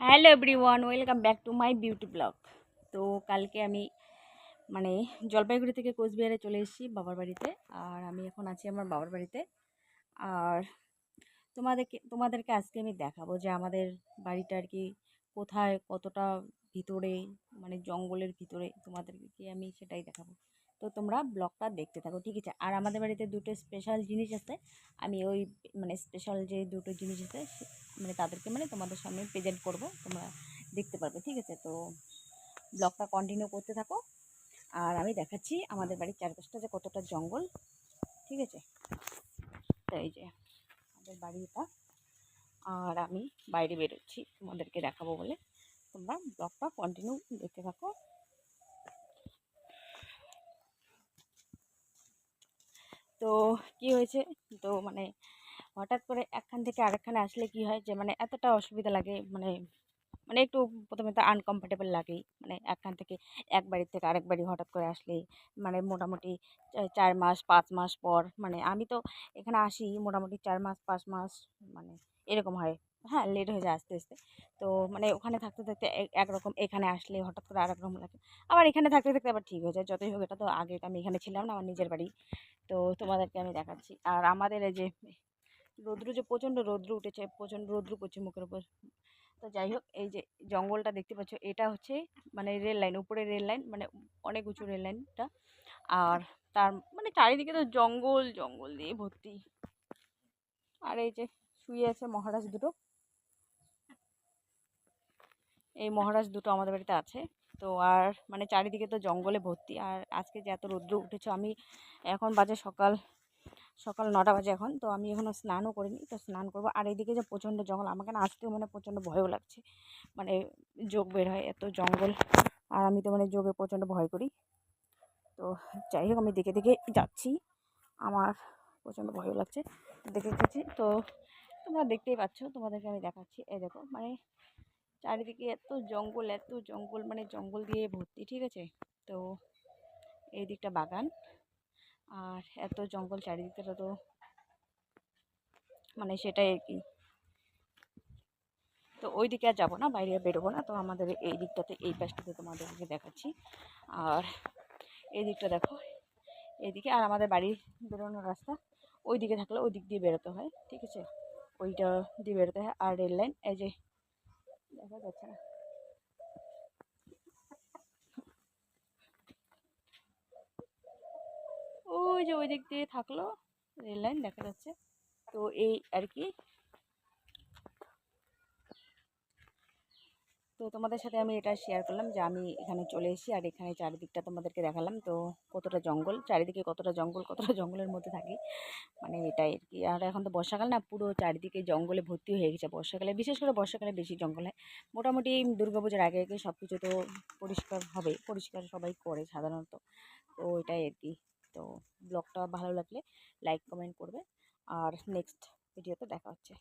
Hello everyone, welcome back to my beauty blog. তো কালকে আমি জলপাইগুড়ি থেকে কোচবিহারে চলে এসেছি বাবার বাড়িতে। আর আমি এখন আছি আমার বাবার বাড়িতে। আর তোমাদেরকে আজকে আমি দেখাবো যে আমাদের বাড়িটা আর কি কোথায়, কতটা ভিতরে, মানে জঙ্গলের ভিতরে। তোমাদেরকে আমি সেটাই দেখাবো। তো তোমরা ব্লগটা দেখতে থাকো, ঠিক আছে? আর আমাদের বাড়িতে দুটো স্পেশাল জিনিস আছে। আমি ওই স্পেশাল যে দুটো জিনিস আছে মানে তাদেরকে তোমাদের সামনে প্রেজেন্ট করব, তোমরা দেখতে পারবে, ঠিক আছে? তো ব্লগটা কন্টিনিউ করতে থাকো। আর আমি দেখাচ্ছি আমাদের বাড়ির চারপাশটা যে কতটা জঙ্গল, ঠিক আছে? তো এই যে আমাদের বাড়ি এটা। আর আমি বাইরে বেরোচ্ছি তোমাদেরকে দেখাবো বলে, তোমরা ব্লগটা কন্টিনিউ দেখতে থাকো। তো কি হয়েছে, তো হঠাৎ করে একখান থেকে আরেকখানে আসলে কি হয় যে এতটা অসুবিধা লাগে, মানে মানে একটু প্রথমে তো আনকমফোর্টেবল লাগেই। একখান থেকে এক বাড়ির থেকে আরেক বাড়ি হঠাৎ করে আসলে মোটামুটি 4 মাস 5 মাস পর, আমি তো এখানে আসি মোটামুটি 4 মাস 5 মাস, মানে এরকম হয়। হ্যাঁ, লেট হয়ে যায় আস্তে আস্তে। তো ওখানে থাকতে থাকতে একরকম, এখানে আসলে হঠাৎ করে আরেক রকম লাগে। আবার এখানে থাকতে থাকতে আবার ঠিক হয়ে যায়, যতই হোক। এটা তো আগে আমি এখানে ছিলাম না, আমার নিজের বাড়ি। তো তোমাদেরকে আমি দেখাচ্ছি। আর আমাদের এই যে রৌদ্র, যে প্রচণ্ড রৌদ্র উঠেছে, প্রচণ্ড রৌদ্র পড়ছে মুখের উপর। তো যাই হোক, এই যে জঙ্গলটা দেখতে পাচ্ছ, এটা হচ্ছে রেল লাইন, উপরে রেল লাইন, অনেক উঁচু রেল লাইনটা। আর তার চারিদিকে তো জঙ্গল জঙ্গল দিয়ে ভর্তি। আর এই যে শুয়ে আছে মহারাজ দুটো, এই মহারাজ দুটো আমাদের বাড়িতে আছে। তো আর চারিদিকে তো জঙ্গলে ভর্তি। আর আজকে যে এত রৌদ্র উঠেছে, আমি এখন বাজে সকাল সকাল 9টা বাজে এখন। তো আমি এখনও স্নানও করিনি, তো স্নান করবো। আর এইদিকে যে প্রচণ্ড জঙ্গল, আমাকে না আসতেও প্রচণ্ড ভয়ও লাগছে, মানে যোগ বের হয় এত জঙ্গল। আর আমি তো যোগে প্রচণ্ড ভয় করি। তো যাই হোক, আমি দেখে দেখে যাচ্ছি, আমার প্রচণ্ড ভয়ও লাগছে, দেখে গেছি। তো তোমরা দেখতেই পাচ্ছ, তোমাদেরকে আমি দেখাচ্ছি। এই দেখো, চারিদিকে এত জঙ্গল, এত জঙ্গল, জঙ্গল দিয়ে ভর্তি, ঠিক আছে? তো এই দিকটা বাগান, আর এত জঙ্গল চারিদিকটা, তো সেটাই আর কি। তো ওই দিকে আর যাবো না, বাইরে বেরোবো না। তো আমাদের এই দিকটাতে, এই পাশটাতে তোমাদেরকে দেখাচ্ছি। আর এই দিকটা দেখো, এইদিকে। আর আমাদের বাড়ির বেরোনোর রাস্তা ওই দিকে থাকলে ওই দিক দিয়ে বেরোতে হয়, ঠিক আছে? ওইটা দিয়ে বেরোতে হয়। আর রেল লাইন এই যে দেখা যাচ্ছে না, ওই যে ওই দিক দিয়ে থাকলো রেল লাইন দেখা যাচ্ছে। তো এই আর কি। তো তোমাদের সাথে আমি এটা শেয়ার করলাম যে আমি এখানে চলে এসেছি, আর এখানে চারিদিকটা তোমাদেরকে দেখালাম। তো কতটা জঙ্গল, চারিদিকে কতটা জঙ্গল, কতটা জঙ্গলের মধ্যে থাকি, এটাই আর কি। আর এখন তো বর্ষাকাল না, পুরো চারিদিকে জঙ্গলে ভর্তি হয়ে গেছে। বর্ষাকালে, বিশেষ করে বর্ষাকালে বেশি জঙ্গল হয়। মোটামুটি দুর্গাপূজার আগে আগে সব কিছু তো পরিষ্কার হবে, পরিষ্কার সবাই করে সাধারণত। তো এটাই আর কি। তো ব্লগটা ভালো লাগলে লাইক কমেন্ট করবে। আর নেক্সট ভিডিওতে দেখা হচ্ছে।